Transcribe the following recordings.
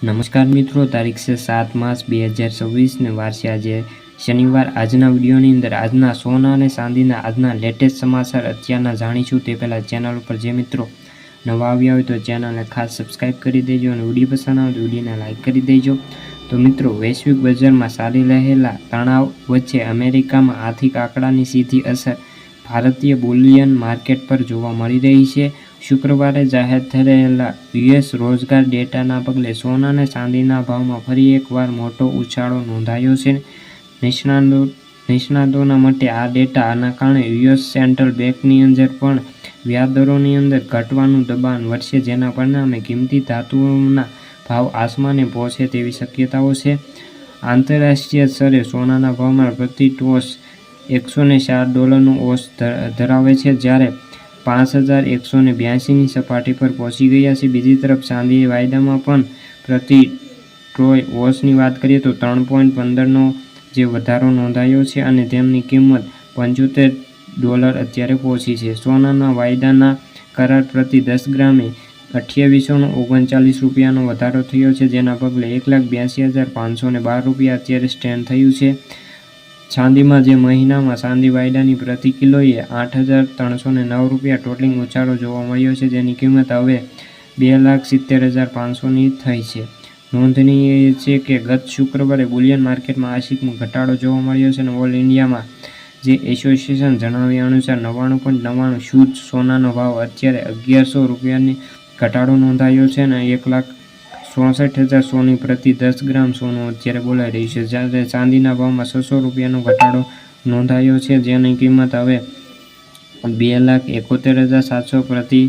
नमस्कार मित्रों, तारीख से 7 मार्च 2026 ने વાર છે આજે શનિવાર। આજના વિડીયોની અંદર આજના સોના અને ચાંદીના આજના લેટેસ્ટ સમાચાર અત્યારના જાણીશું। તે પહેલાં ચેનલ ઉપર જે મિત્રો નવા આવ્યા હોય તો ચેનલને ખાસ સબસ્ક્રાઈબ કરી દેજો અને વિડીયો પસંદ આવે તો વિડીયોને લાઇક કરી દેજો। તો મિત્રો, વૈશ્વિક બજારમાં ચાલી રહેલા તણાવ વચ્ચે અમેરિકામાં આર્થિક આંકડાની સીધી અસર ભારતીય બુલિયન માર્કેટ પર જોવા મળી રહી છે। શુક્રવારે જાહેર થયેલા યુએસ રોજગાર ડેટાના પગલે સોના અને ચાંદીના ભાવમાં ફરી એકવાર મોટો ઉછાળો નોંધાયો છે। નિષ્ણાતોના મતે આ ડેટાના કારણે યુએસ સેન્ટ્રલ બેંકની અંદર પણ વ્યાજદરોની અંદર ઘટવાનું દબાણ વધશે, જેના પરિણામે કિંમતી ધાતુઓના ભાવ આસમાને પહોંચે તેવી શક્યતાઓ છે। આંતરરાષ્ટ્રીય સ્તરે સોનાના ભાવમાં પ્રતિ ટોચ $104નો ઓછ ધરાવે છે, જ્યારે 5182ની સપાટી પર પહોંચી ગયા છે। બીજી તરફ ચાંદી વાયદામાં પણ પ્રતિ ટ્રોય ઓછની વાત કરીએ તો $3.15નો જે વધારો નોંધાયો છે અને તેમની કિંમત $75 અત્યારે પહોંચી છે। સોનાના વાયદાના કરાર પ્રતિ 10 ગ્રામે $2839નો વધારો થયો છે, જેના પગલે $1,82,512 અત્યારે સ્ટેન્ડ થયું છે। ચાંદીમાં જે મહિનામાં ચાંદી વાયદાની પ્રતિ કિલોએ $8,309 ટોટલિંગ ઉછાળો જોવા મળ્યો છે, જેની કિંમત હવે $2,70,500ની થઈ છે। નોંધનીય છે કે ગત શુક્રવારે બુલિયન માર્કેટમાં આંશિક ઘટાડો જોવા મળ્યો છે અને ઓલ ઇન્ડિયામાં જે એસોસિએશન જણાવ્યા અનુસાર 99.99 શુદ્ધ સોનાનો ભાવ અત્યારે $1,100ની ઘટાડો નોંધાયો છે અને 1,64,100ની પ્રતિ 10 ગ્રામ સોનું અત્યારે બોલાઈ રહ્યું છે, જ્યારે ચાંદીના ભાવમાં $600નો ઘટાડો નોંધાયો છે, જેની કિંમત હવે $2,71,700 પ્રતિ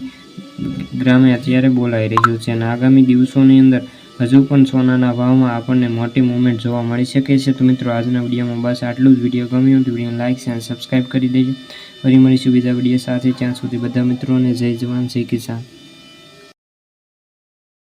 ગ્રામે અત્યારે બોલાઈ રહ્યું છે અને આગામી દિવસોની અંદર હજુ પણ સોનાના ભાવમાં આપણને મોટી મૂવમેન્ટ જોવા મળી શકે છે। તો મિત્રો, આજના વિડીયોમાં બસ આટલું જ। વિડીયો ગમ્યો તો વિડીયોને લાઇક અને સબસ્ક્રાઈબ કરી દેજો। ફરી મળીશું બીજા વિડીયો સાથે, ત્યાં સુધી બધા મિત્રોને જય જવાન જય કિસાન।